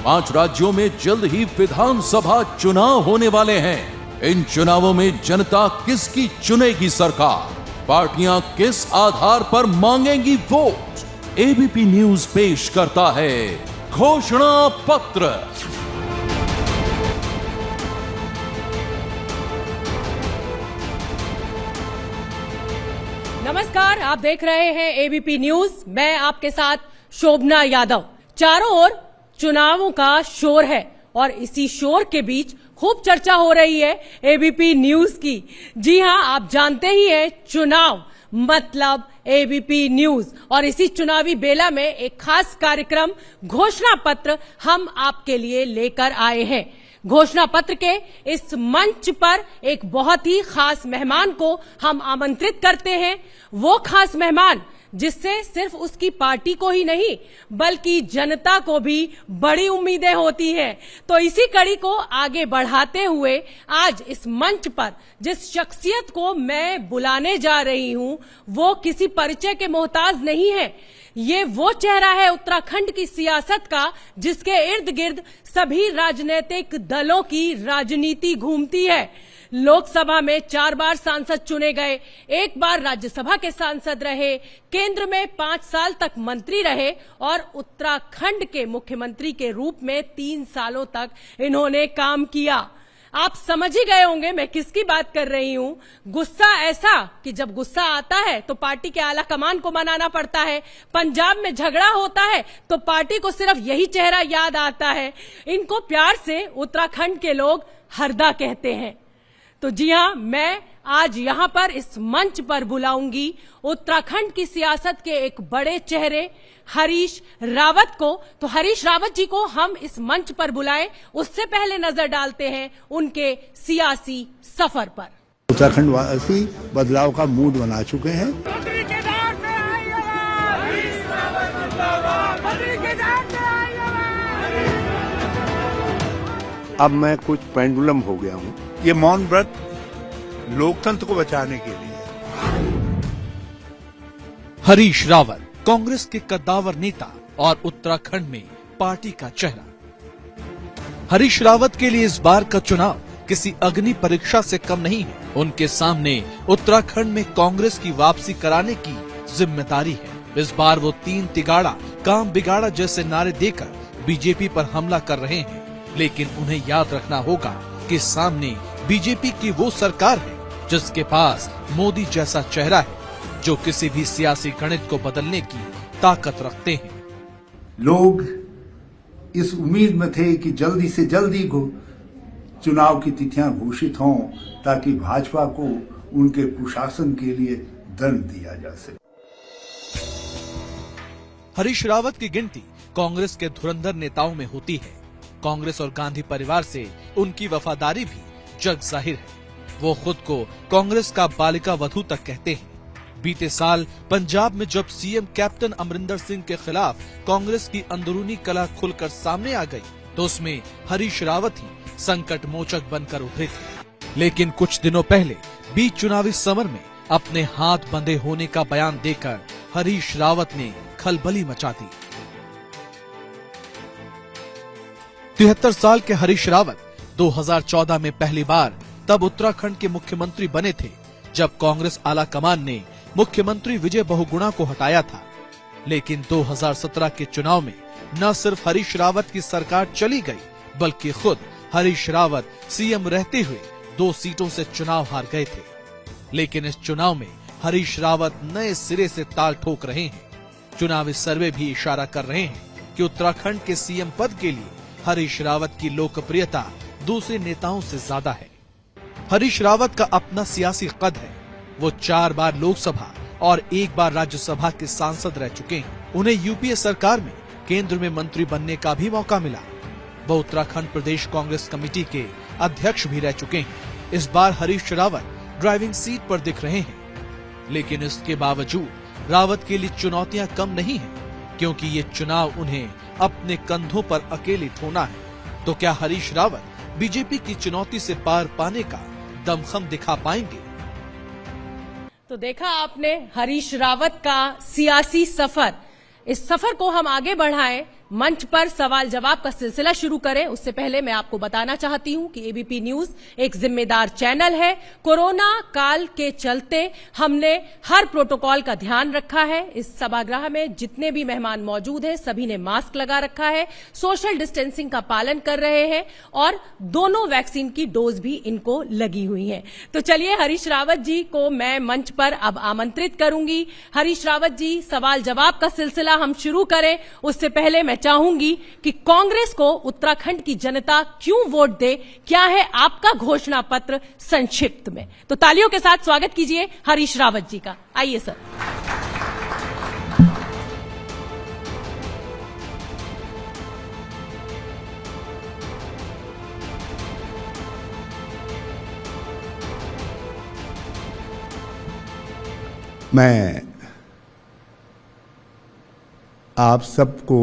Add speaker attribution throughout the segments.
Speaker 1: 5 राज्यों में जल्द ही विधानसभा चुनाव होने वाले हैं। इन चुनावों में जनता किसकी चुनेगी सरकार, पार्टियां किस आधार पर मांगेंगी वोट। एबीपी न्यूज पेश करता है घोषणा पत्र।
Speaker 2: नमस्कार, आप देख रहे हैं एबीपी न्यूज। मैं आपके साथ शोभना यादव। चारों ओर चुनावों का शोर है और इसी शोर के बीच खूब चर्चा हो रही है एबीपी न्यूज की। जी हां, आप जानते ही हैं, चुनाव मतलब एबीपी न्यूज। और इसी चुनावी बेला में एक खास कार्यक्रम घोषणा पत्र हम आपके लिए लेकर आए हैं। घोषणा पत्र के इस मंच पर एक बहुत ही खास मेहमान को हम आमंत्रित करते हैं। वो खास मेहमान जिससे सिर्फ उसकी पार्टी को ही नहीं बल्कि जनता को भी बड़ी उम्मीदें होती हैं। तो इसी कड़ी को आगे बढ़ाते हुए आज इस मंच पर जिस शख्सियत को मैं बुलाने जा रही हूं वो किसी परिचय के मोहताज नहीं है। ये वो चेहरा है उत्तराखंड की सियासत का जिसके इर्द गिर्द सभी राजनीतिक दलों की राजनीति घूमती है। लोकसभा में 4 बार सांसद चुने गए, 1 बार राज्यसभा के सांसद रहे, केंद्र में 5 साल तक मंत्री रहे और उत्तराखंड के मुख्यमंत्री के रूप में 3 सालों तक इन्होंने काम किया। आप समझ ही गए होंगे मैं किसकी बात कर रही हूं। गुस्सा ऐसा कि जब गुस्सा आता है तो पार्टी के आला कमान को मनाना पड़ता है। पंजाब में झगड़ा होता है तो पार्टी को सिर्फ यही चेहरा याद आता है। इनको प्यार से उत्तराखंड के लोग हरदा कहते हैं। तो जी हां, मैं आज यहां पर इस मंच पर बुलाऊंगी उत्तराखंड की सियासत के एक बड़े चेहरे हरीश रावत को। तो हरीश रावत जी को हम इस मंच पर बुलाएं, उससे पहले नजर डालते हैं उनके सियासी सफर पर।
Speaker 3: उत्तराखंड वासी बदलाव का मूड बना चुके हैं। अब मैं कुछ पेंडुलम हो गया हूँ। ये मौन व्रत लोकतंत्र को बचाने के लिए।
Speaker 4: हरीश रावत कांग्रेस के कद्दावर नेता और उत्तराखंड में पार्टी का चेहरा। हरीश रावत के लिए इस बार का चुनाव किसी अग्नि परीक्षा से कम नहीं है। उनके सामने उत्तराखंड में कांग्रेस की वापसी कराने की जिम्मेदारी है। इस बार वो 3 तिगाड़ा काम बिगाड़ा जैसे नारे देकर बीजेपी पर हमला कर रहे हैं। लेकिन उन्हें याद रखना होगा कि सामने बीजेपी की वो सरकार है जिसके पास मोदी जैसा चेहरा है जो किसी भी सियासी गणित को बदलने की ताकत रखते हैं।
Speaker 3: लोग इस उम्मीद में थे कि जल्दी से जल्दी चुनाव की तिथियां घोषित हों ताकि भाजपा को उनके कुशासन के लिए दंड दिया जा सके।
Speaker 4: हरीश रावत की गिनती कांग्रेस के धुरंधर नेताओं में होती है। कांग्रेस और गांधी परिवार से उनकी वफादारी भी जग जाहिर है। वो खुद को कांग्रेस का बालिका वधू तक कहते हैं। बीते साल पंजाब में जब सीएम कैप्टन अमरिंदर सिंह के खिलाफ कांग्रेस की अंदरूनी कलह खुलकर सामने आ गई तो उसमें हरीश रावत ही संकट मोचक बनकर उभरे थे। लेकिन कुछ दिनों पहले बीच चुनावी समर में अपने हाथ बंधे होने का बयान देकर हरीश रावत ने खलबली मचा दी। 73 साल के हरीश रावत 2014 में पहली बार तब उत्तराखंड के मुख्यमंत्री बने थे जब कांग्रेस आला कमान ने मुख्यमंत्री विजय बहुगुणा को हटाया था। लेकिन 2017 के चुनाव में न सिर्फ हरीश रावत की सरकार चली गई बल्कि खुद हरीश रावत सीएम रहते हुए 2 सीटों से चुनाव हार गए थे। लेकिन इस चुनाव में हरीश रावत नए सिरे से ताल ठोक रहे हैं। चुनावी सर्वे भी इशारा कर रहे हैं कि उत्तराखंड के सीएम पद के लिए हरीश रावत की लोकप्रियता दूसरे नेताओं से ज्यादा है। हरीश रावत का अपना सियासी कद है। वो 4 बार लोकसभा और 1 बार राज्यसभा के सांसद रह चुके हैं। उन्हें यूपीए सरकार में केंद्र में मंत्री बनने का भी मौका मिला। वो उत्तराखंड प्रदेश कांग्रेस कमेटी के अध्यक्ष भी रह चुके हैं। इस बार हरीश रावत ड्राइविंग सीट पर दिख रहे हैं। लेकिन इसके बावजूद रावत के लिए चुनौतियां कम नहीं है, क्योंकि ये चुनाव उन्हें अपने कंधों पर अकेले ढोना है। तो क्या हरीश रावत बीजेपी की चुनौती से पार पाने का दमखम दिखा पाएंगे?
Speaker 2: तो देखा आपने हरीश रावत का सियासी सफर। इस सफर को हम आगे बढ़ाएं मंच पर सवाल जवाब का सिलसिला शुरू करें उससे पहले मैं आपको बताना चाहती हूं कि एबीपी न्यूज एक जिम्मेदार चैनल है। कोरोना काल के चलते हमने हर प्रोटोकॉल का ध्यान रखा है। इस सभागृह में जितने भी मेहमान मौजूद हैं सभी ने मास्क लगा रखा है, सोशल डिस्टेंसिंग का पालन कर रहे हैं और दोनों वैक्सीन की डोज भी इनको लगी हुई है। तो चलिए हरीश रावत जी को मैं मंच पर अब आमंत्रित करूंगी। हरीश रावत जी, सवाल जवाब का सिलसिला हम शुरू करें उससे पहले मैं चाहूंगी कि कांग्रेस को उत्तराखंड की जनता क्यों वोट दे, क्या है आपका घोषणा पत्र संक्षिप्त में। तो तालियों के साथ स्वागत कीजिए हरीश रावत जी का। आइए सर।
Speaker 3: मैं आप सबको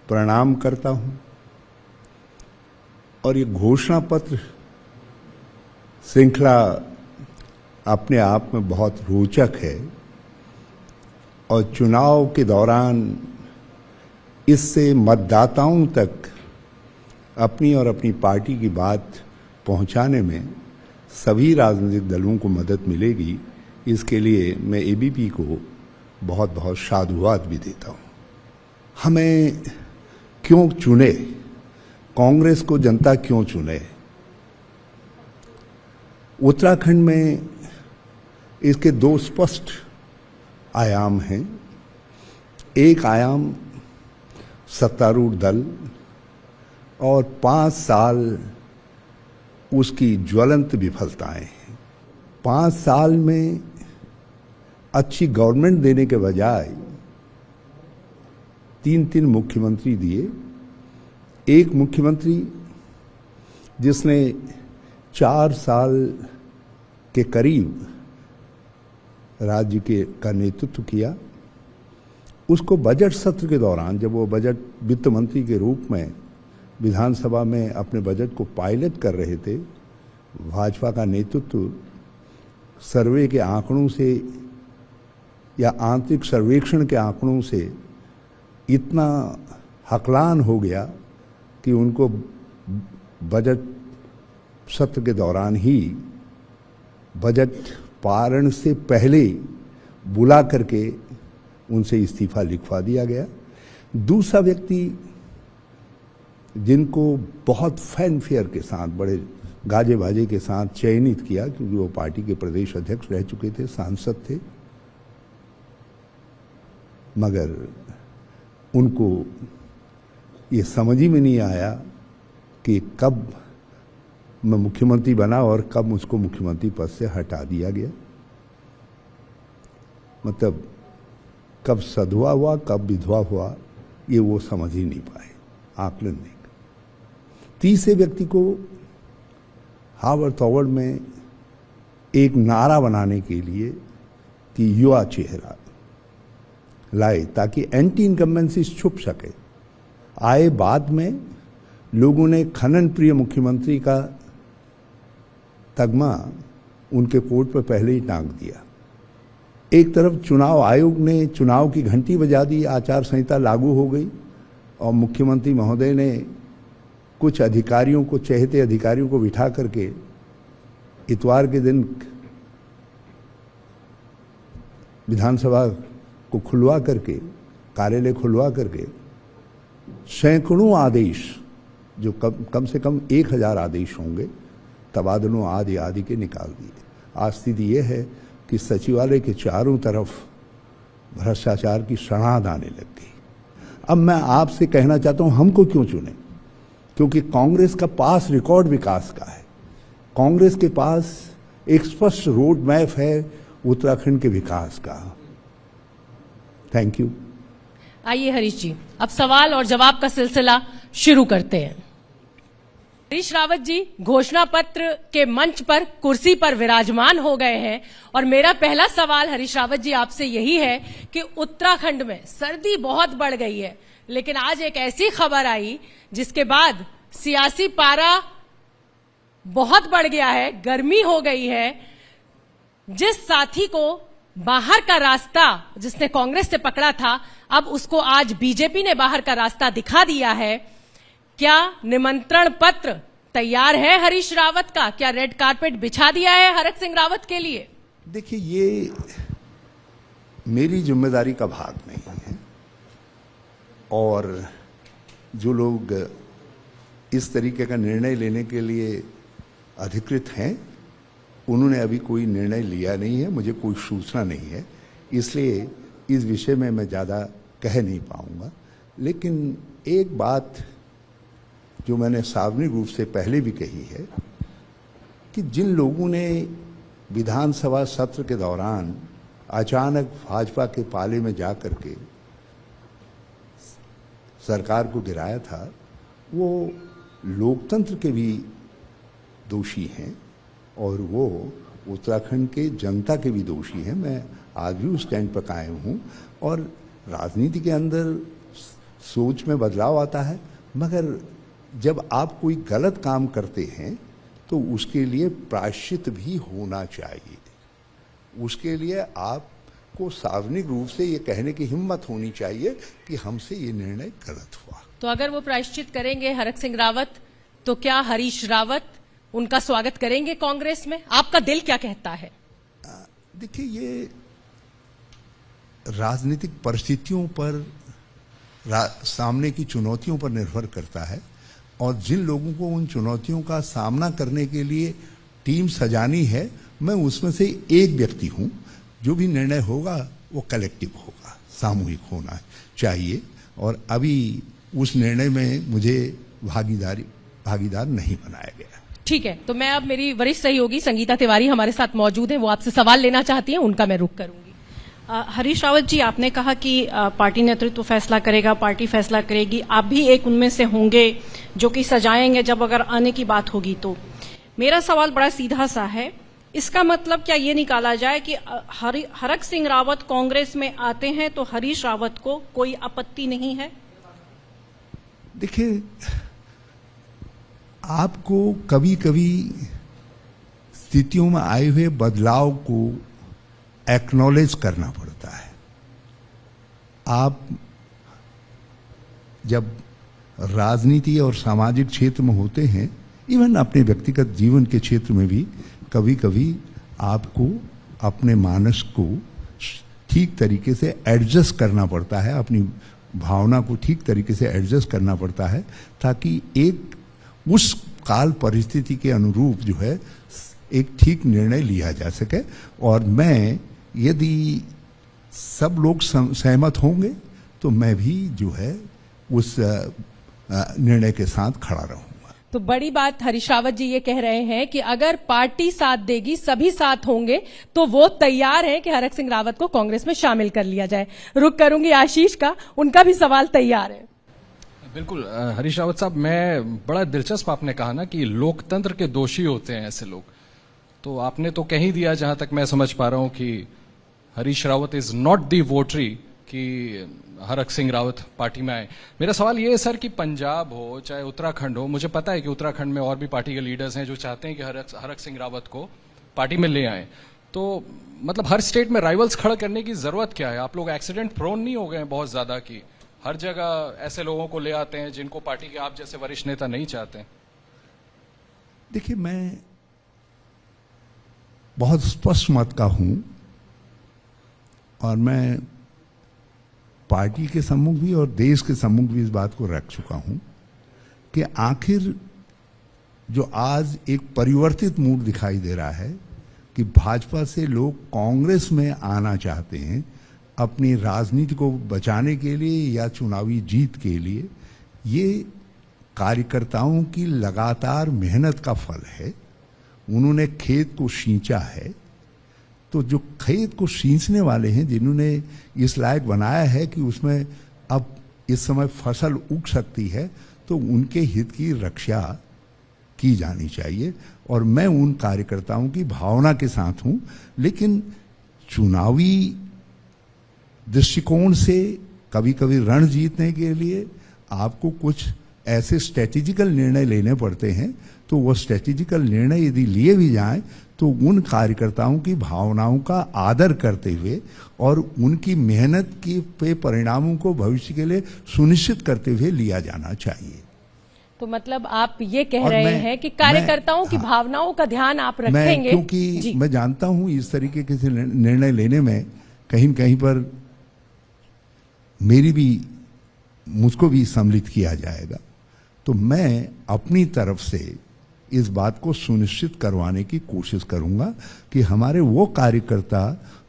Speaker 3: प्रणाम करता हूं और ये घोषणा पत्र श्रृंखला अपने आप में बहुत रोचक है और चुनाव के दौरान इससे मतदाताओं तक अपनी और अपनी पार्टी की बात पहुंचाने में सभी राजनीतिक दलों को मदद मिलेगी। इसके लिए मैं एबीपी को बहुत बहुत साधुवाद भी देता हूं। हमें क्यों चुने, कांग्रेस को जनता क्यों चुने? उत्तराखंड में इसके दो स्पष्ट आयाम हैं। एक आयाम सत्तारूढ़ दल और 5 साल उसकी ज्वलंत विफलताएं हैं। 5 साल में अच्छी गवर्नमेंट देने के बजाय 3 मुख्यमंत्री दिए। एक मुख्यमंत्री जिसने 4 साल के करीब राज्य का नेतृत्व किया, उसको बजट सत्र के दौरान जब वो बजट वित्त मंत्री के रूप में विधानसभा में अपने बजट को पायलट कर रहे थे, भाजपा का नेतृत्व सर्वे के आंकड़ों से या आंतरिक सर्वेक्षण के आंकड़ों से इतना हकलान हो गया कि उनको बजट सत्र के दौरान ही बजट पारण से पहले बुला करके उनसे इस्तीफा लिखवा दिया गया। दूसरा व्यक्ति जिनको बहुत फैनफेयर के साथ, बड़े गाजे बाजे के साथ चयनित किया, क्योंकि वो पार्टी के प्रदेश अध्यक्ष रह चुके थे, सांसद थे, मगर उनको ये समझ ही में नहीं आया कि कब मैं मुख्यमंत्री बना और कब मुझको मुख्यमंत्री पद से हटा दिया गया। मतलब कब सधुआ हुआ कब विधवा हुआ, ये वो समझ ही नहीं पाए, आकलन नहीं। तीसरे व्यक्ति को हावड़ तोवड़ में एक नारा बनाने के लिए कि युवा चेहरा लाए ताकि एंटी इनकम्बेंसी छुप सके। आए बाद में लोगों ने खनन प्रिय मुख्यमंत्री का तगमा उनके कोट पर पहले ही टांग दिया। एक तरफ चुनाव आयोग ने चुनाव की घंटी बजा दी, आचार संहिता लागू हो गई और मुख्यमंत्री महोदय ने कुछ अधिकारियों को, चहेते अधिकारियों को बिठा करके इतवार के दिन विधानसभा को खुलवा करके, कार्यालय खुलवा करके सैकड़ों आदेश, जो कम से कम 1000 आदेश होंगे, तबादलों आदि आदि के निकाल दिए। आज स्थिति यह है कि सचिवालय के चारों तरफ भ्रष्टाचार की सड़ांध आने लग गई। अब मैं आपसे कहना चाहता हूं, हमको क्यों चुने? क्योंकि कांग्रेस का पास रिकॉर्ड विकास का है। कांग्रेस के पास एक स्पष्ट रोड मैप है उत्तराखंड के विकास का। Thank you.
Speaker 2: आइए हरीश जी, अब सवाल और जवाब का सिलसिला शुरू करते हैं। हरीश रावत जी घोषणा पत्र के मंच पर कुर्सी पर विराजमान हो गए हैं और मेरा पहला सवाल हरीश रावत जी आपसे यही है कि उत्तराखंड में सर्दी बहुत बढ़ गई है, लेकिन आज एक ऐसी खबर आई जिसके बाद सियासी पारा बहुत बढ़ गया है, गर्मी हो गई है। जिस साथी को बाहर का रास्ता जिसने कांग्रेस से पकड़ा था, अब उसको आज बीजेपी ने बाहर का रास्ता दिखा दिया है। क्या निमंत्रण पत्र तैयार है हरीश रावत का? क्या रेड कारपेट बिछा दिया है हरक सिंह रावत के लिए?
Speaker 3: देखिए, ये मेरी जिम्मेदारी का भाग नहीं है, और जो लोग इस तरीके का निर्णय लेने के लिए अधिकृत हैं, उन्होंने अभी कोई निर्णय लिया नहीं है, मुझे कोई सूचना नहीं है, इसलिए इस विषय में मैं ज़्यादा कह नहीं पाऊंगा। लेकिन एक बात जो मैंने सार्वजनिक रूप से पहले भी कही है कि जिन लोगों ने विधानसभा सत्र के दौरान अचानक भाजपा के पाले में जाकर के सरकार को गिराया था, वो लोकतंत्र के भी दोषी हैं और वो उत्तराखंड के जनता के भी दोषी हैं। मैं आज भी उस स्टैंड पर कायम हूँ, और राजनीति के अंदर सोच में बदलाव आता है, मगर जब आप कोई गलत काम करते हैं तो उसके लिए प्रायश्चित भी होना चाहिए। उसके लिए आपको सार्वजनिक रूप से ये कहने की हिम्मत होनी चाहिए कि हमसे ये निर्णय गलत हुआ।
Speaker 2: तो अगर वो प्रायश्चित करेंगे हरक सिंह रावत, तो क्या हरीश रावत उनका स्वागत करेंगे कांग्रेस में? आपका दिल क्या कहता है?
Speaker 3: देखिए, ये राजनीतिक परिस्थितियों पर, सामने की चुनौतियों पर निर्भर करता है, और जिन लोगों को उन चुनौतियों का सामना करने के लिए टीम सजानी है, मैं उसमें से एक व्यक्ति हूं। जो भी निर्णय होगा वो कलेक्टिव होगा, सामूहिक होना चाहिए, और अभी उस निर्णय में मुझे भागीदार नहीं बनाया गया।
Speaker 2: ठीक है, तो मैं अब, मेरी वरिष्ठ सहयोगी संगीता तिवारी हमारे साथ मौजूद हैं, वो आपसे सवाल लेना चाहती हैं, उनका मैं रुख करूंगी।
Speaker 5: हरीश रावत जी, आपने कहा कि पार्टी नेतृत्व फैसला करेगा, पार्टी फैसला करेगी, आप भी एक उनमें से होंगे जो कि सजाएंगे जब अगर आने की बात होगी। तो मेरा सवाल बड़ा सीधा सा है, इसका मतलब क्या ये निकाला जाए कि हरक सिंह रावत कांग्रेस में आते हैं तो हरीश रावत को कोई आपत्ति नहीं है?
Speaker 3: देखिए, आपको कभी कभी स्थितियों में आए हुए बदलाव को एक्नॉलेज करना पड़ता है। आप जब राजनीति और सामाजिक क्षेत्र में होते हैं, इवन अपने व्यक्तिगत जीवन के क्षेत्र में भी कभी कभी आपको अपने मानस को ठीक तरीके से एडजस्ट करना पड़ता है, अपनी भावना को ठीक तरीके से एडजस्ट करना पड़ता है, ताकि एक उस काल परिस्थिति के अनुरूप जो है एक ठीक निर्णय लिया जा सके। और मैं, यदि सब लोग सहमत होंगे तो मैं भी जो है उस निर्णय के साथ खड़ा रहूंगा।
Speaker 2: तो बड़ी बात हरीश रावत जी ये कह रहे हैं कि अगर पार्टी साथ देगी, सभी साथ होंगे, तो वो तैयार हैं कि हरक सिंह रावत को कांग्रेस में शामिल कर लिया जाए। रुख करूंगी आशीष का, उनका भी सवाल तैयार है।
Speaker 6: बिल्कुल हरीश रावत साहब, मैं, बड़ा दिलचस्प आपने कहा ना कि लोकतंत्र के दोषी होते हैं ऐसे लोग। तो आपने तो कह ही दिया, जहां तक मैं समझ पा रहा हूं, कि Harish Rawat is not the votary कि हरक सिंह रावत पार्टी में आए। मेरा सवाल ये है सर कि पंजाब हो चाहे उत्तराखंड हो, मुझे पता है कि उत्तराखंड में और भी पार्टी के लीडर्स हैं जो चाहते हैं कि हरक सिंह रावत को पार्टी में ले आए। तो मतलब हर स्टेट में राइवल्स खड़ा करने की जरूरत क्या है? आप लोग एक्सीडेंट प्रोन नहीं हो गए हैं बहुत ज्यादा कि हर जगह ऐसे लोगों को ले आते हैं जिनको पार्टी के आप जैसे वरिष्ठ नेता नहीं चाहते?
Speaker 3: देखिए, मैं बहुत स्पष्ट मत का हूं, और मैं पार्टी के सम्मुख भी और देश के सम्मुख भी इस बात को रख चुका हूं कि आखिर जो आज एक परिवर्तित मूड दिखाई दे रहा है कि भाजपा से लोग कांग्रेस में आना चाहते हैं अपनी राजनीति को बचाने के लिए या चुनावी जीत के लिए, ये कार्यकर्ताओं की लगातार मेहनत का फल है। उन्होंने खेत को सींचा है, तो जो खेत को सींचने वाले हैं, जिन्होंने इस लायक बनाया है कि उसमें अब इस समय फसल उग सकती है, तो उनके हित की रक्षा की जानी चाहिए। और मैं उन कार्यकर्ताओं की भावना के साथ हूं, लेकिन चुनावी दृष्टिकोण से कभी कभी रण जीतने के लिए आपको कुछ ऐसे स्ट्रेटेजिकल निर्णय लेने पड़ते हैं। तो वो स्ट्रेटेजिकल निर्णय यदि लिए भी जाएं तो उन कार्यकर्ताओं की भावनाओं का आदर करते हुए और उनकी मेहनत के पे परिणामों को भविष्य के लिए सुनिश्चित करते हुए लिया जाना चाहिए।
Speaker 2: तो मतलब आप ये कह
Speaker 3: और
Speaker 2: रहे हैं कि कार्यकर्ताओं की
Speaker 3: हाँ,
Speaker 2: भावनाओं का ध्यान आप
Speaker 3: मैं
Speaker 2: रखेंगे।
Speaker 3: क्योंकि मैं जानता हूं इस तरीके के निर्णय लेने में कहीं न कहीं पर मुझको भी सम्मिलित किया जाएगा, तो मैं अपनी तरफ से इस बात को सुनिश्चित करवाने की कोशिश करूंगा कि हमारे वो कार्यकर्ता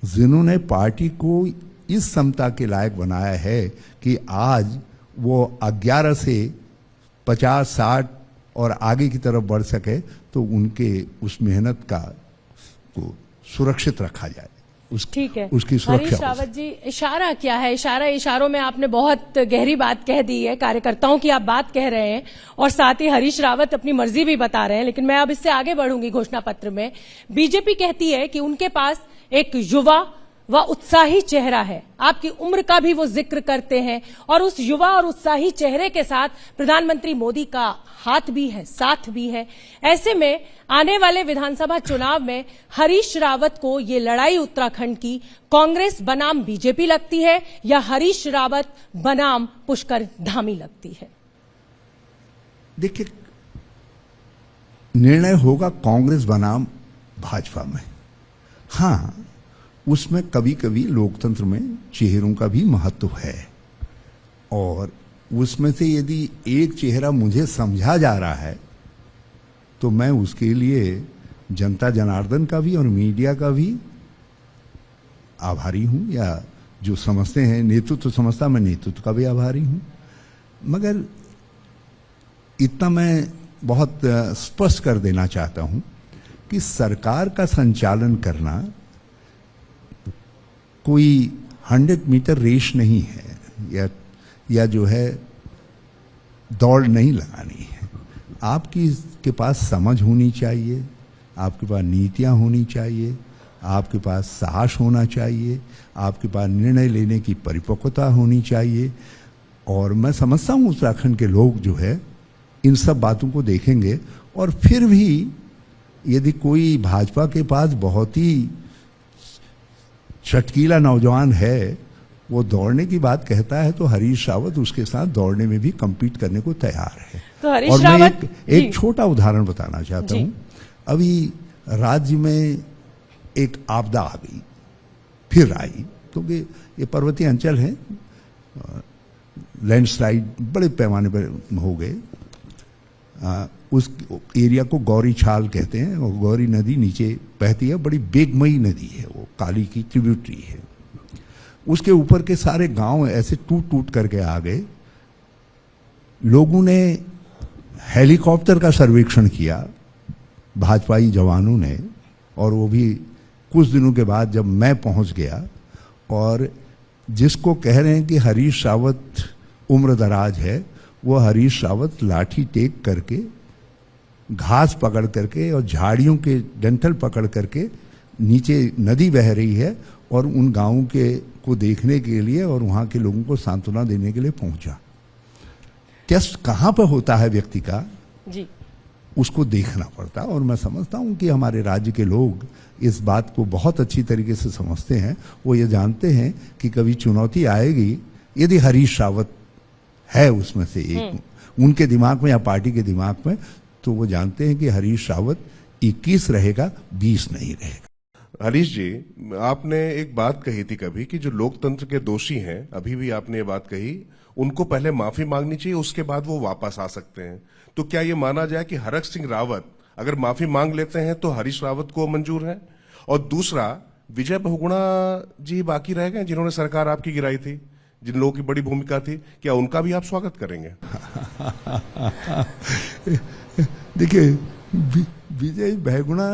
Speaker 3: जिन्होंने पार्टी को इस समता के लायक बनाया है कि आज वो 11 से 50-60 और आगे की तरफ बढ़ सके, तो उनके उस मेहनत को सुरक्षित रखा जाए।
Speaker 2: ठीक है,
Speaker 3: उसकी
Speaker 2: हरीश
Speaker 3: सुरक्षा।
Speaker 2: रावत जी, इशारा क्या है? इशारों में आपने बहुत गहरी बात कह दी है, कार्यकर्ताओं की आप बात कह रहे हैं और साथ ही हरीश रावत अपनी मर्जी भी बता रहे हैं। लेकिन मैं अब इससे आगे बढ़ूंगी। घोषणा पत्र में बीजेपी कहती है कि उनके पास एक युवा व उत्साही चेहरा है। आपकी उम्र का भी वो जिक्र करते हैं और उस युवा और उत्साही चेहरे के साथ प्रधानमंत्री मोदी का हाथ भी है, साथ भी है। ऐसे में आने वाले विधानसभा चुनाव में हरीश रावत को ये लड़ाई उत्तराखंड की कांग्रेस बनाम बीजेपी लगती है या हरीश रावत बनाम पुष्कर धामी लगती है?
Speaker 3: देखिए, निर्णय होगा कांग्रेस बनाम भाजपा में। हाँ, उसमें कभी कभी लोकतंत्र में चेहरों का भी महत्व है और उसमें से यदि एक चेहरा मुझे समझा जा रहा है तो मैं उसके लिए जनता जनार्दन का भी और मीडिया का भी आभारी हूं, या जो समझते हैं नेतृत्व समझता, मैं नेतृत्व का भी आभारी हूं। मगर इतना मैं बहुत स्पष्ट कर देना चाहता हूं कि सरकार का संचालन करना कोई 100 मीटर रेस नहीं है या जो है दौड़ नहीं लगानी है। आपकी के पास समझ होनी चाहिए, आपके पास नीतियां होनी चाहिए, आपके पास साहस होना चाहिए, आपके पास निर्णय लेने की परिपक्वता होनी चाहिए। और मैं समझता हूं उत्तराखंड के लोग जो है इन सब बातों को देखेंगे और फिर भी यदि कोई भाजपा के पास बहुत ही चटकीला नौजवान है, वो दौड़ने की बात कहता है, तो हरीश रावत उसके साथ दौड़ने में भी कम्पीट करने को तैयार है।
Speaker 2: तो हरीश
Speaker 3: और
Speaker 2: रावत
Speaker 3: मैं एक छोटा उदाहरण बताना चाहता हूं। अभी राज्य में एक आपदा आ गई, फिर आई, क्योंकि ये पर्वतीय अंचल है, लैंडस्लाइड बड़े पैमाने पर हो गए। उस एरिया को गौरी छाल कहते हैं और गौरी नदी नीचे बहती है, बड़ी बेगमई नदी है, वो काली की ट्रिब्यूटरी है। उसके ऊपर के सारे गांव ऐसे टूट टूट करके आ गए। लोगों ने हेलीकॉप्टर का सर्वेक्षण किया, भाजपाई जवानों ने, और वो भी कुछ दिनों के बाद जब मैं पहुंच गया, और जिसको कह रहे हैं कि हरीश रावत उम्रदराज है, वो हरीश रावत लाठी टेक करके, घास पकड़ करके और झाड़ियों के डंठल पकड़ करके नीचे नदी बह रही है और उन गांवों के को देखने के लिए और वहां के लोगों को सांत्वना देने के लिए पहुंचा। टेस्ट कहां पर होता है व्यक्ति का
Speaker 2: जी,
Speaker 3: उसको देखना पड़ता है। और मैं समझता हूं कि हमारे राज्य के लोग इस बात को बहुत अच्छी तरीके से समझते हैं। वो ये जानते हैं कि कभी चुनौती आएगी, यदि हरीश रावत है उसमें से एक उनके दिमाग में या पार्टी के दिमाग में, तो वो जानते हैं कि हरीश रावत 21 रहेगा, 20 नहीं रहेगा।
Speaker 7: हरीश जी, आपने एक बात कही थी कभी कि जो लोकतंत्र के दोषी हैं, अभी भी आपने ये बात कही, उनको पहले माफी मांगनी चाहिए, उसके बाद वो वापस आ सकते हैं। तो क्या ये माना जाए कि हरक सिंह रावत अगर माफी मांग लेते हैं तो हरीश रावत को मंजूर है? और दूसरा, विजय बहुगुणा जी बाकी रह गए जिन्होंने सरकार आपकी गिराई थी, जिन लोगों की बड़ी भूमिका थी, क्या उनका भी आप स्वागत करेंगे?
Speaker 3: देखिए, विजय बहुगुणा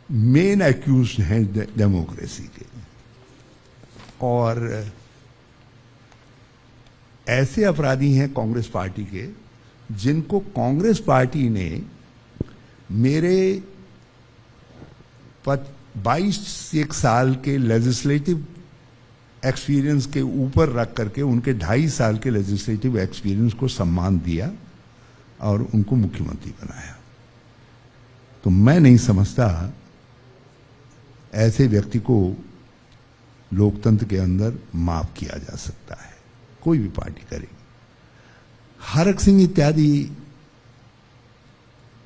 Speaker 3: मेन एक्यूज हैं डेमोक्रेसी के, और ऐसे अपराधी हैं कांग्रेस पार्टी के जिनको कांग्रेस पार्टी ने मेरे 22 साल के लेजिस्लेटिव एक्सपीरियंस के ऊपर रख करके उनके 2.5 साल के लेजिस्लेटिव एक्सपीरियंस को सम्मान दिया और उनको मुख्यमंत्री बनाया। तो मैं नहीं समझता ऐसे व्यक्ति को लोकतंत्र के अंदर माफ किया जा सकता है, कोई भी पार्टी करेगी। हरक सिंह इत्यादि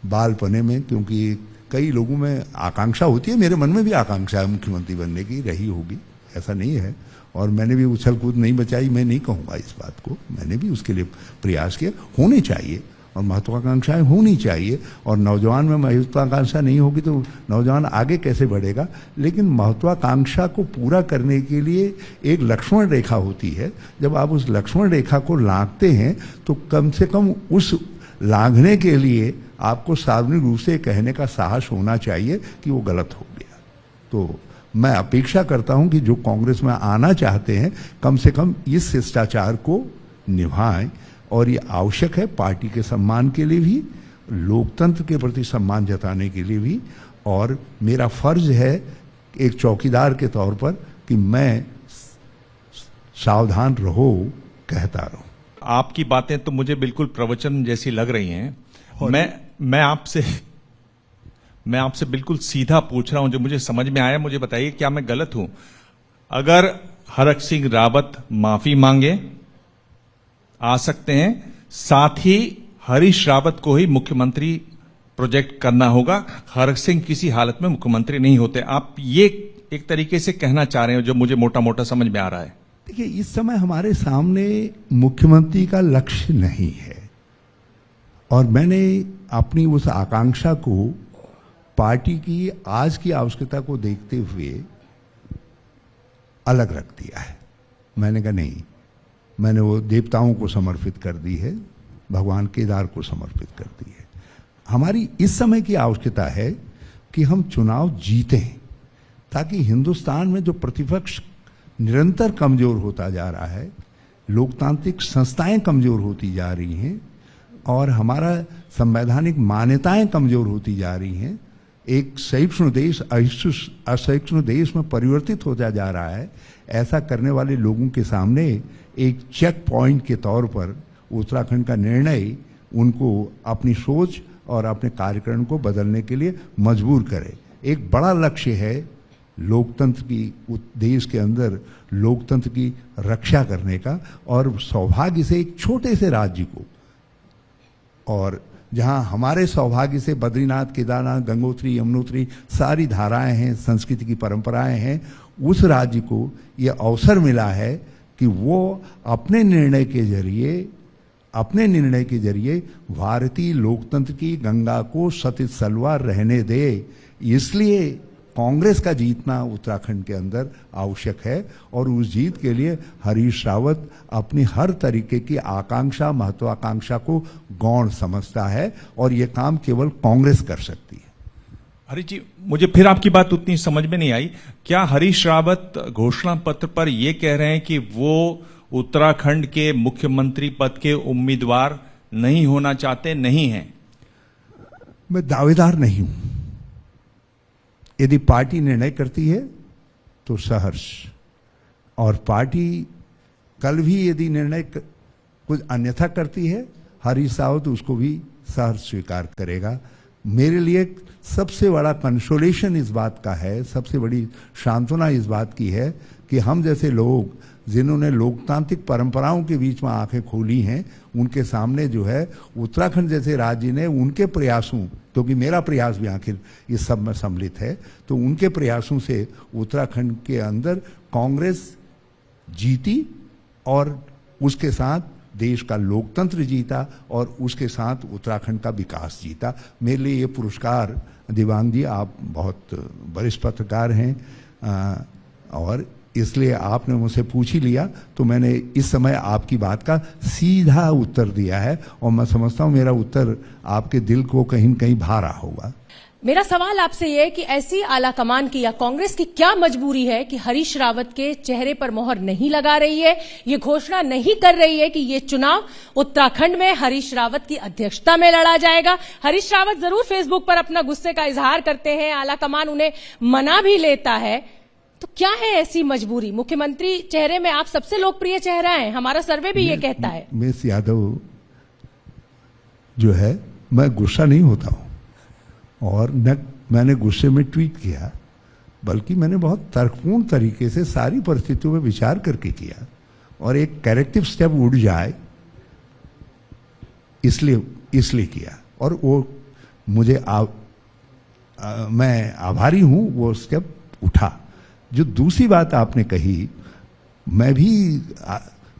Speaker 3: बालपने में, क्योंकि कई लोगों में आकांक्षा होती है, मेरे मन में भी आकांक्षा है मुख्यमंत्री बनने की, रही होगी, ऐसा नहीं है, और मैंने भी उछल कूद नहीं बचाई, मैं नहीं कहूँगा इस बात को, मैंने भी उसके लिए प्रयास किया। होने चाहिए और महत्वाकांक्षाएं होनी चाहिए, और नौजवान में महत्वाकांक्षा नहीं होगी तो नौजवान आगे कैसे बढ़ेगा। लेकिन महत्वाकांक्षा को पूरा करने के लिए एक लक्ष्मण रेखा होती है, जब आप उस लक्ष्मण रेखा को लांघते हैं तो कम से कम उस लांघने के लिए आपको सार्वजनिक रूप से कहने का साहस होना चाहिए कि वो गलत हो गया। तो मैं अपेक्षा करता हूं कि जो कांग्रेस में आना चाहते हैं कम से कम इस शिष्टाचार को निभाएं, और ये आवश्यक है पार्टी के सम्मान के लिए भी, लोकतंत्र के प्रति सम्मान जताने के लिए भी, और मेरा फर्ज है एक चौकीदार के तौर पर कि मैं सावधान रहो कहता रहूं।
Speaker 8: आपकी बातें तो मुझे बिल्कुल प्रवचन जैसी लग रही हैं। मैं आपसे बिल्कुल सीधा पूछ रहा हूं, जो मुझे समझ में आया मुझे बताइए, क्या मैं गलत हूं? अगर हरक सिंह रावत माफी मांगे आ सकते हैं, साथ ही हरीश रावत को ही मुख्यमंत्री प्रोजेक्ट करना होगा, हरक सिंह किसी हालत में मुख्यमंत्री नहीं होते। आप ये एक तरीके से कहना चाह रहे हो जो मुझे मोटा मोटा समझ में आ रहा है।
Speaker 3: देखिए, इस समय हमारे सामने मुख्यमंत्री का लक्ष्य नहीं है, और मैंने अपनी उस आकांक्षा को पार्टी की आज की आवश्यकता को देखते हुए अलग रख दिया है। मैंने कहा नहीं, मैंने वो देवताओं को समर्पित कर दी है, भगवान केदार को समर्पित कर दी है। हमारी इस समय की आवश्यकता है कि हम चुनाव जीतें, ताकि हिंदुस्तान में जो प्रतिपक्ष निरंतर कमजोर होता जा रहा है, लोकतांत्रिक संस्थाएं कमजोर होती जा रही हैं, और हमारा संवैधानिक मान्यताएं कमजोर होती जा रही हैं, एक सहिष्णु देश असहिष्णु देश में परिवर्तित होता जा रहा है। ऐसा करने वाले लोगों के सामने एक चेक पॉइंट के तौर पर उत्तराखंड का निर्णय उनको अपनी सोच और अपने कार्यक्रम को बदलने के लिए मजबूर करे। एक बड़ा लक्ष्य है लोकतंत्र की, देश के अंदर लोकतंत्र की रक्षा करने का, और सौभाग्य से एक छोटे से राज्य को, और जहां हमारे सौभाग्य से बद्रीनाथ, केदारनाथ, गंगोत्री, यमुनोत्री सारी धाराएं हैं, संस्कृति की परंपराएं हैं, उस राज्य को यह अवसर मिला है कि वो अपने निर्णय के जरिए भारतीय लोकतंत्र की गंगा को सतित सलवार रहने दे। इसलिए कांग्रेस का जीतना उत्तराखंड के अंदर आवश्यक है, और उस जीत के लिए हरीश रावत अपनी हर तरीके की आकांक्षा, महत्वाकांक्षा को गौण समझता है, और ये काम केवल कांग्रेस कर सकती है।
Speaker 8: हरीश जी, मुझे फिर आपकी बात उतनी समझ में नहीं आई। क्या हरीश रावत घोषणा पत्र पर यह कह रहे हैं कि वो उत्तराखंड के मुख्यमंत्री पद के उम्मीदवार नहीं होना चाहते, नहीं हैं?
Speaker 3: मैं दावेदार नहीं हूं। यदि पार्टी निर्णय करती है तो सहर्ष, और पार्टी कल भी यदि निर्णय कुछ अन्यथा करती है, हरीश रावत उसको भी सहर्ष स्वीकार करेगा। मेरे लिए सबसे बड़ा कंसोलेशन इस बात का है, सबसे बड़ी सांत्वना इस बात की है कि हम जैसे लोग जिन्होंने लोकतांत्रिक परंपराओं के बीच में आंखें खोली हैं, उनके सामने जो है उत्तराखंड जैसे राज्य ने उनके प्रयासों, क्योंकि मेरा प्रयास भी आखिर इस सब में सम्मिलित है, तो उनके प्रयासों से उत्तराखंड के अंदर कांग्रेस जीती, और उसके साथ देश का लोकतंत्र जीता, और उसके साथ उत्तराखंड का विकास जीता। मेरे लिए ये पुरस्कार, दिवांग जी आप बहुत वरिष्ठ पत्रकार हैं, और इसलिए आपने मुझसे पूछ ही लिया, तो मैंने इस समय आपकी बात का सीधा उत्तर दिया है, और मैं समझता हूं मेरा उत्तर आपके दिल को कहीं न कहीं भा रहा होगा।
Speaker 2: मेरा सवाल आपसे यह है कि ऐसी आला कमान की या कांग्रेस की क्या मजबूरी है कि हरीश रावत के चेहरे पर मोहर नहीं लगा रही है, ये घोषणा नहीं कर रही है कि ये चुनाव उत्तराखंड में हरीश रावत की अध्यक्षता में लड़ा जाएगा। हरीश रावत जरूर फेसबुक पर अपना गुस्से का इजहार करते हैं, आला कमान उन्हें मना भी लेता है, तो क्या है ऐसी मजबूरी? मुख्यमंत्री चेहरे में आप सबसे लोकप्रिय चेहरा हैं, हमारा सर्वे भी ये कहता है।
Speaker 3: मिस यादव जो है, मैं गुस्सा नहीं होता हूं, और न मैंने गुस्से में ट्वीट किया, बल्कि मैंने बहुत तर्कपूर्ण तरीके से सारी परिस्थितियों में विचार करके किया, और एक करेक्टिव स्टेप उठ जाए इसलिए किया, और वो मुझे मैं आभारी हूं वो स्टेप उठा। जो दूसरी बात आपने कही, मैं भी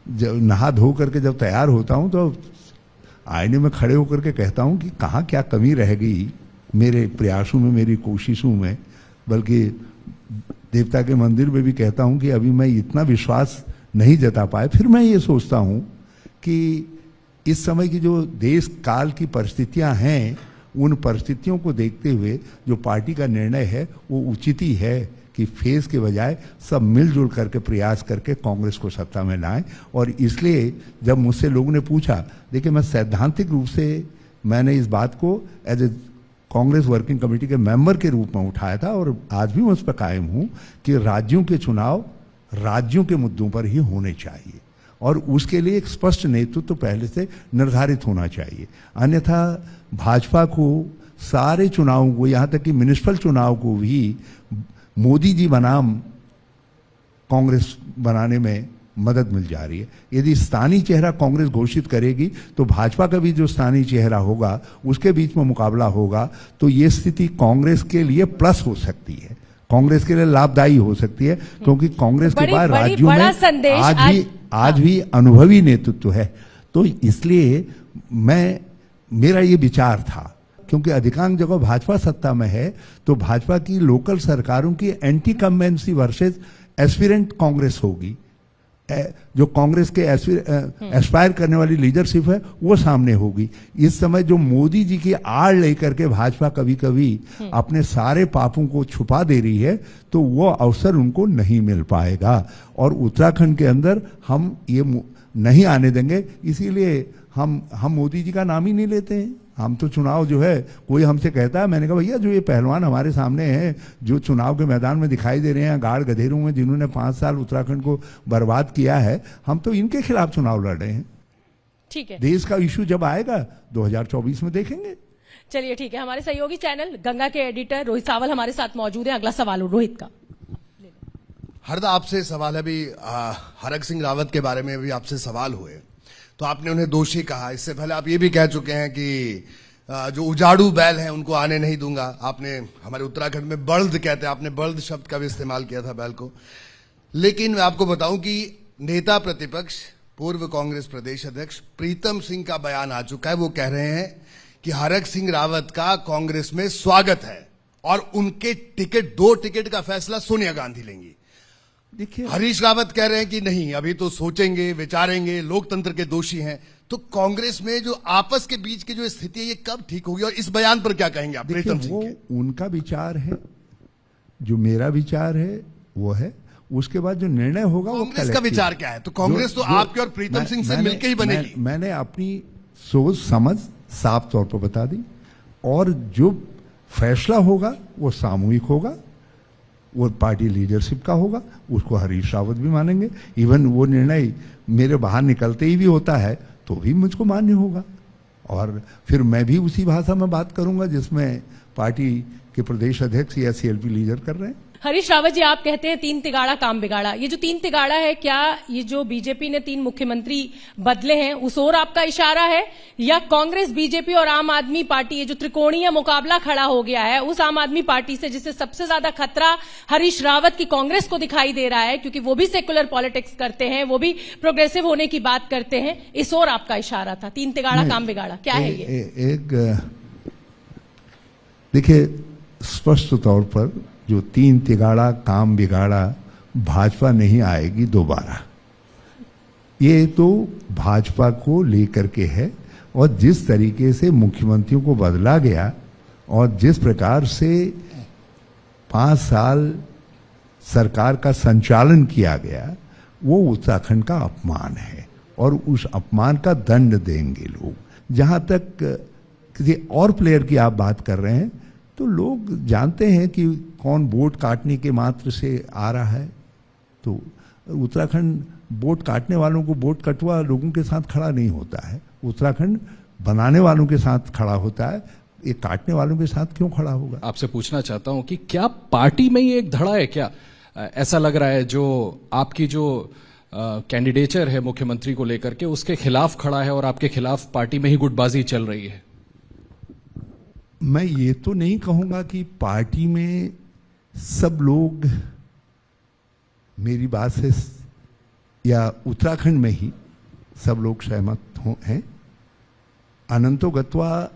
Speaker 3: जब नहा धो करके जब तैयार होता हूं तो आईने में खड़े होकर के कहता हूं कि कहाँ क्या कमी रह गई मेरे प्रयासों में, मेरी कोशिशों में, बल्कि देवता के मंदिर में भी कहता हूं कि अभी मैं इतना विश्वास नहीं जता पाया। फिर मैं ये सोचता हूं कि इस समय की जो देश काल की परिस्थितियां हैं, उन परिस्थितियों को देखते हुए जो पार्टी का निर्णय है वो उचित ही है कि फेज के बजाय सब मिलजुल करके प्रयास करके कांग्रेस को सत्ता में लाएं। और इसलिए जब मुझसे लोगों ने पूछा, देखिए मैं सैद्धांतिक रूप से मैंने इस बात को as a Congress working committee के मेंबर के रूप में उठाया था, और आज भी मैं उस पर कायम हूं कि राज्यों के चुनाव राज्यों के मुद्दों पर ही होने चाहिए, और उसके लिए एक स्पष्ट नेतृत्व तो पहले से निर्धारित होना चाहिए। अन्यथा भाजपा को सारे चुनावों को, यहां तक कि म्युनिसिपल चुनाव को भी मोदी जी बनाम कांग्रेस बनाने में मदद मिल जा रही है। यदि स्थानीय चेहरा कांग्रेस घोषित करेगी तो भाजपा का भी जो स्थानीय चेहरा होगा उसके बीच में मुकाबला होगा, तो ये स्थिति कांग्रेस के लिए प्लस हो सकती है, कांग्रेस के लिए लाभदायी हो सकती है, क्योंकि कांग्रेस के बाद राज्यों में आज भी अनुभवी नेतृत्व है। तो इसलिए मेरा ये विचार था, क्योंकि अधिकांश जगह भाजपा सत्ता में है, तो भाजपा की लोकल सरकारों की एंटी कम्बेंसी वर्सेस एस्पिरेंट कांग्रेस होगी। जो कांग्रेस के एस्पायर करने वाली लीडरशिप है वो सामने होगी। इस समय जो मोदी जी की आड़ लेकर के भाजपा कभी कभी अपने सारे पापों को छुपा दे रही है, तो वो अवसर उनको नहीं मिल पाएगा, और उत्तराखंड के अंदर हम ये नहीं आने देंगे। इसीलिए हम मोदी जी का नाम ही नहीं लेते हैं। हम तो चुनाव जो है, कोई हमसे कहता है, मैंने कहा भैया जो ये पहलवान हमारे सामने हैं, जो चुनाव के मैदान में दिखाई दे रहे हैं गाड़ गधेरों में, जिन्होंने 5 साल उत्तराखंड को बर्बाद किया है, हम तो इनके खिलाफ चुनाव लड़ रहे हैं।
Speaker 2: ठीक है,
Speaker 3: देश का इश्यू जब आएगा 2024 में देखेंगे।
Speaker 2: चलिए ठीक है, हमारे सहयोगी चैनल गंगा के एडिटर रोहित सावल हमारे साथ मौजूद है। अगला सवाल रोहित का।
Speaker 9: हरदा आपसे सवाल है, अभी हरक सिंह रावत के बारे में भी आपसे सवाल हुए, तो आपने उन्हें दोषी कहा। इससे पहले आप ये भी कह चुके हैं कि जो उजाड़ू बैल हैं उनको आने नहीं दूंगा। आपने हमारे उत्तराखंड में बल्द कहते हैं, आपने बल्द शब्द का भी इस्तेमाल किया था बैल को। लेकिन मैं आपको बताऊं कि नेता प्रतिपक्ष पूर्व कांग्रेस प्रदेश अध्यक्ष प्रीतम सिंह का बयान आ चुका है। वो कह रहे हैं कि हरक सिंह रावत का कांग्रेस में स्वागत है और उनके टिकट, 2 टिकट का फैसला सोनिया गांधी लेंगी।
Speaker 3: देखिए,
Speaker 9: हरीश रावत कह रहे हैं कि नहीं, अभी तो सोचेंगे, विचारेंगे, लोकतंत्र के दोषी हैं। तो कांग्रेस में जो आपस के बीच की जो स्थिति है ये कब ठीक होगी, और इस बयान पर क्या कहेंगे आप प्रीतम सिंह के?
Speaker 3: उनका विचार है, जो मेरा विचार है वो है, उसके बाद जो निर्णय होगा वो
Speaker 9: कांग्रेस का विचार क्या है? तो कांग्रेस तो आपके और प्रीतम सिंह से मिलकर ही बनेगी।
Speaker 3: मैंने अपनी सोच समझ साफ तौर पर बता दी, और जो फैसला होगा वो सामूहिक होगा, वो पार्टी लीडरशिप का होगा, उसको हरीश रावत भी मानेंगे। इवन वो निर्णय मेरे बाहर निकलते ही भी होता है तो भी मुझको मान्य होगा, और फिर मैं भी उसी भाषा में बात करूंगा जिसमें पार्टी के प्रदेश अध्यक्ष या सीएलपी लीडर कर रहे हैं।
Speaker 2: हरीश रावत जी, आप कहते हैं 3 तिगाड़ा काम बिगाड़ा। ये जो 3 तिगाड़ा है, क्या ये जो बीजेपी ने 3 मुख्यमंत्री बदले हैं उस ओर आपका इशारा है, या कांग्रेस, बीजेपी और आम आदमी पार्टी, ये जो त्रिकोणीय मुकाबला खड़ा हो गया है उस आम आदमी पार्टी से, जिससे सबसे ज्यादा खतरा हरीश रावत की कांग्रेस को दिखाई दे रहा है, क्योंकि वो भी सेकुलर पॉलिटिक्स करते हैं, वो भी प्रोग्रेसिव होने की बात करते हैं, इस ओर आपका इशारा था? 3 तिगाड़ा काम बिगाड़ा क्या है ये?
Speaker 3: देखिए, स्पष्ट तौर पर जो 3 तिगाड़ा काम बिगाड़ा भाजपा नहीं आएगी दोबारा, ये तो भाजपा को लेकर के है। और जिस तरीके से मुख्यमंत्रियों को बदला गया और जिस प्रकार से 5 साल सरकार का संचालन किया गया, वो उत्तराखंड का अपमान है, और उस अपमान का दंड देंगे लोग। जहां तक किसी और प्लेयर की आप बात कर रहे हैं, तो लोग जानते हैं कि कौन वोट काटने के मात्र से आ रहा है। तो उत्तराखंड वोट काटने वालों को, वोट कटवा लोगों के साथ खड़ा नहीं होता है, उत्तराखंड बनाने वालों के साथ खड़ा होता है। ये काटने वालों के साथ क्यों खड़ा होगा?
Speaker 6: आपसे पूछना चाहता हूं कि क्या पार्टी में ही एक धड़ा है क्या? ऐसा लग रहा है जो आपकी जो कैंडिडेचर है मुख्यमंत्री को लेकर के उसके खिलाफ खड़ा है और आपके खिलाफ पार्टी में ही गुटबाजी चल रही है।
Speaker 3: मैं ये तो नहीं कहूंगा कि पार्टी में सब लोग मेरी बात से या उत्तराखंड में ही सब लोग सहमत हैं। अनंतो गत्वा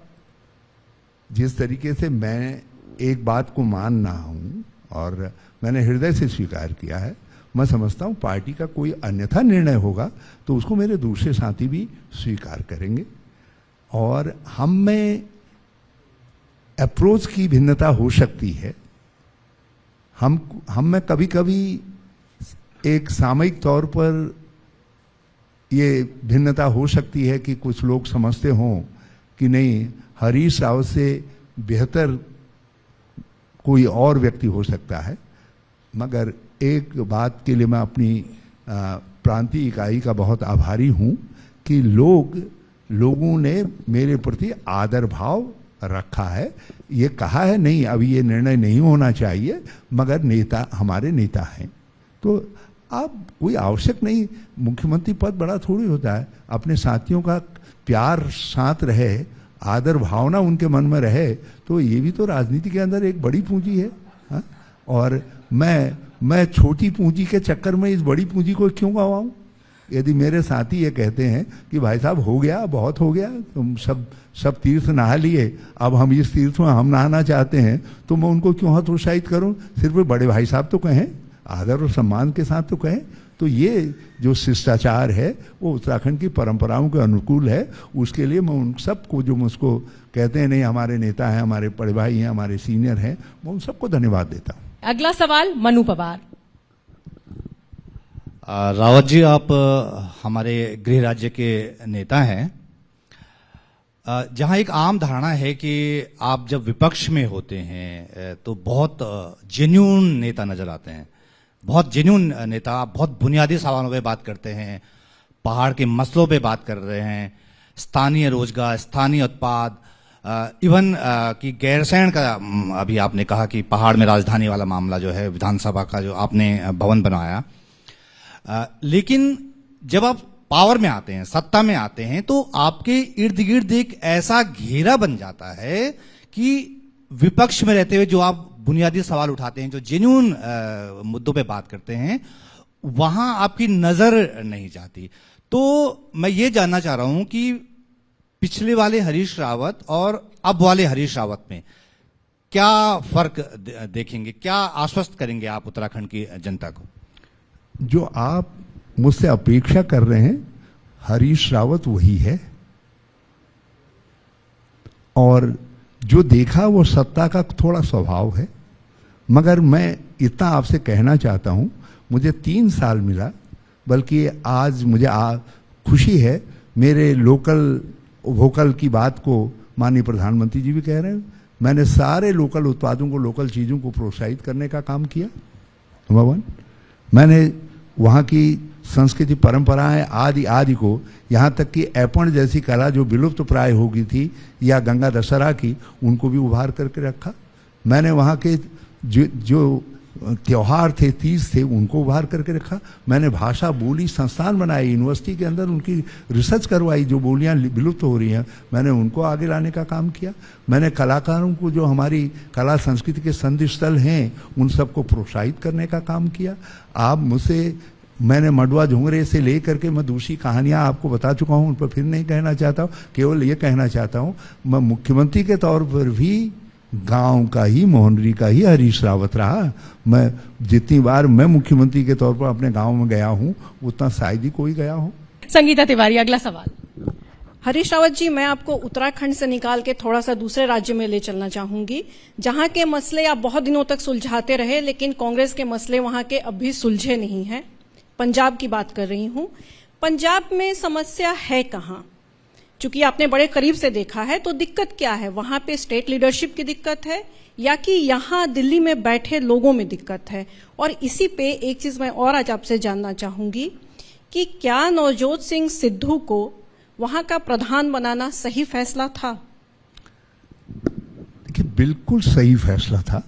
Speaker 3: जिस तरीके से मैं एक बात को मान रहा हूं और मैंने हृदय से स्वीकार किया है, मैं समझता हूं पार्टी का कोई अन्यथा निर्णय होगा तो उसको मेरे दूसरे साथी भी स्वीकार करेंगे। और हम में अप्रोच की भिन्नता हो सकती है। हम में कभी कभी एक सामयिक तौर पर ये भिन्नता हो सकती है कि कुछ लोग समझते हों कि नहीं, हरीश रावत से बेहतर कोई और व्यक्ति हो सकता है। मगर एक बात के लिए मैं अपनी प्रांतीय इकाई का बहुत आभारी हूं कि लोगों ने मेरे प्रति आदर भाव रखा है। ये कहा है नहीं, अभी ये निर्णय नहीं होना चाहिए, मगर नेता हमारे नेता हैं तो अब कोई आवश्यक नहीं। मुख्यमंत्री पद बड़ा थोड़ी होता है। अपने साथियों का प्यार साथ रहे, आदर भावना उनके मन में रहे, तो ये भी तो राजनीति के अंदर एक बड़ी पूंजी है। हा? और मैं छोटी पूंजी के चक्कर में इस बड़ी पूंजी को क्यों गंवाऊं? यदि मेरे साथी ये कहते हैं कि भाई साहब हो गया, बहुत हो गया, तुम सब तीर्थ नहा लिए, अब हम इस तीर्थ में हम नहाना चाहते हैं, तो मैं उनको क्यों हतोत्साहित करूं? सिर्फ बड़े भाई साहब तो कहें, आदर और सम्मान के साथ तो कहें। तो ये जो शिष्टाचार है वो उत्तराखंड की परंपराओं के अनुकूल है। उसके लिए मैं उन सबको जो मुझको कहते हैं नहीं हमारे नेता हैं, हमारे बड़े भाई हैं, हमारे सीनियर हैं, मैं उन सबको धन्यवाद देता हूं।
Speaker 2: अगला सवाल मनु पवार।
Speaker 10: रावत जी, आप हमारे गृह राज्य के नेता हैं। जहां एक आम धारणा है कि आप जब विपक्ष में होते हैं तो बहुत जेन्युइन नेता नजर आते हैं, बहुत जेन्युइन नेता। आप बहुत बुनियादी सवालों पे बात करते हैं, पहाड़ के मसलों पे बात कर रहे हैं, स्थानीय रोजगार, स्थानीय उत्पाद, इवन कि गैरसैंण का अभी आपने कहा कि पहाड़ में राजधानी वाला मामला जो है, विधानसभा का जो आपने भवन बनवाया। लेकिन जब आप पावर में आते हैं, सत्ता में आते हैं, तो आपके इर्द गिर्द एक ऐसा घेरा बन जाता है कि विपक्ष में रहते हुए जो आप बुनियादी सवाल उठाते हैं, जो जेन्युइन मुद्दों पे बात करते हैं, वहां आपकी नजर नहीं जाती। तो मैं ये जानना चाह रहा हूं कि पिछले वाले हरीश रावत और अब वाले हरीश रावत में क्या फर्क देखेंगे, क्या आश्वस्त करेंगे आप उत्तराखंड की जनता को?
Speaker 3: जो आप मुझसे अपेक्षा कर रहे हैं, हरीश रावत वही है, और जो देखा वो सत्ता का थोड़ा स्वभाव है। मगर मैं इतना आपसे कहना चाहता हूं, मुझे 3 साल मिला, बल्कि आज मुझे खुशी है। मेरे लोकल वोकल की बात को माननीय प्रधानमंत्री जी भी कह रहे हैं। मैंने सारे लोकल उत्पादों को, लोकल चीजों को प्रोत्साहित करने का काम किया। नंबर 1, मैंने वहाँ की संस्कृति, परंपराएं आदि को, यहाँ तक कि ऐपण जैसी कला जो विलुप्त प्राय हो गई थी, या गंगा दशहरा की, उनको भी उभार करके रखा। मैंने वहाँ के जो त्योहार थे, तीज थे, उनको उभार करके रखा। मैंने भाषा बोली संस्थान बनाए, यूनिवर्सिटी के अंदर उनकी रिसर्च करवाई, जो बोलियां विलुप्त हो रही हैं, मैंने उनको आगे लाने का काम किया। मैंने कलाकारों को, जो हमारी कला संस्कृति के संधि स्थल हैं, उन सबको प्रोत्साहित करने का काम किया। आप मुझसे, मैंने मडवा झुंगरे से लेकर के मैं दूसरी कहानियां आपको बता चुका हूं, उन पर फिर नहीं कहना चाहता हूं। केवल ये कहना चाहता हूं, मैं मुख्यमंत्री के तौर पर भी गांव का ही, मोहनरी का ही हरीश रावत रहा। मैं जितनी बार मैं मुख्यमंत्री के तौर पर अपने गांव में गया हूं, उतना शायद ही कोई गया हो।
Speaker 2: संगीता तिवारी, अगला सवाल।
Speaker 5: हरीश रावत जी, मैं आपको उत्तराखंड से निकाल के थोड़ा सा दूसरे राज्य में ले चलना चाहूंगी, जहां के मसले आप बहुत दिनों तक सुलझाते रहे, लेकिन कांग्रेस के मसले वहां के अभी सुलझे नहीं हैं। पंजाब की बात कर रही हूं। पंजाब में समस्या है कहां? चूंकि आपने बड़े करीब से देखा है, तो दिक्कत क्या है? वहां पे स्टेट लीडरशिप की दिक्कत है, या कि यहां दिल्ली में बैठे लोगों में दिक्कत है? और इसी पे एक चीज मैं और आज आपसे जानना चाहूंगी कि क्या नवजोत सिंह सिद्धू को वहां का प्रधान बनाना सही फैसला था?
Speaker 3: बिल्कुल सही फैसला था,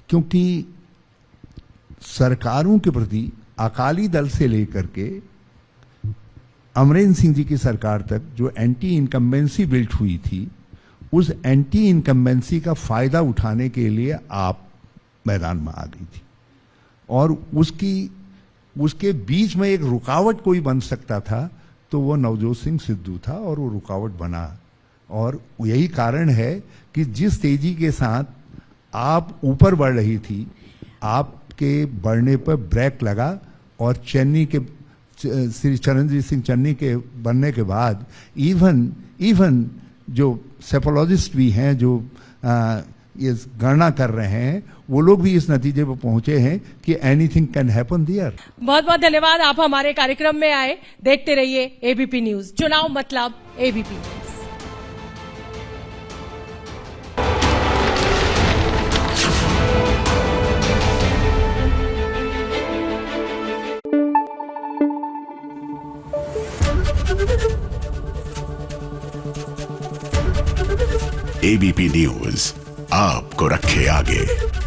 Speaker 3: क्योंकि सरकारों के प्रति अकाली दल से लेकर के अमरेंद्र सिंह जी की सरकार तक जो एंटी इनकम्बेंसी बिल्ट हुई थी, उस एंटी इनकम्बेंसी का फायदा उठाने के लिए आप मैदान में आ गई थी, और उसके बीच में एक रुकावट कोई बन सकता था तो वो नवजोत सिंह सिद्धू था, और वो रुकावट बना। और यही कारण है कि जिस तेजी के साथ आप ऊपर बढ़ रही थी, आपके बढ़ने पर ब्रेक लगा, और चन्नी के श्री चरणजीत सिंह चन्नी के बनने के बाद इवन जो सेफोलॉजिस्ट भी हैं जो ये गणना कर रहे हैं, वो लोग भी इस नतीजे पर पहुंचे हैं कि एनीथिंग कैन हैपन देयर।
Speaker 2: बहुत बहुत धन्यवाद, आप हमारे कार्यक्रम में आए। देखते रहिए एबीपी न्यूज, चुनाव मतलब एबीपी न्यूज।
Speaker 11: एबीपी न्यूज आपको रखे आगे।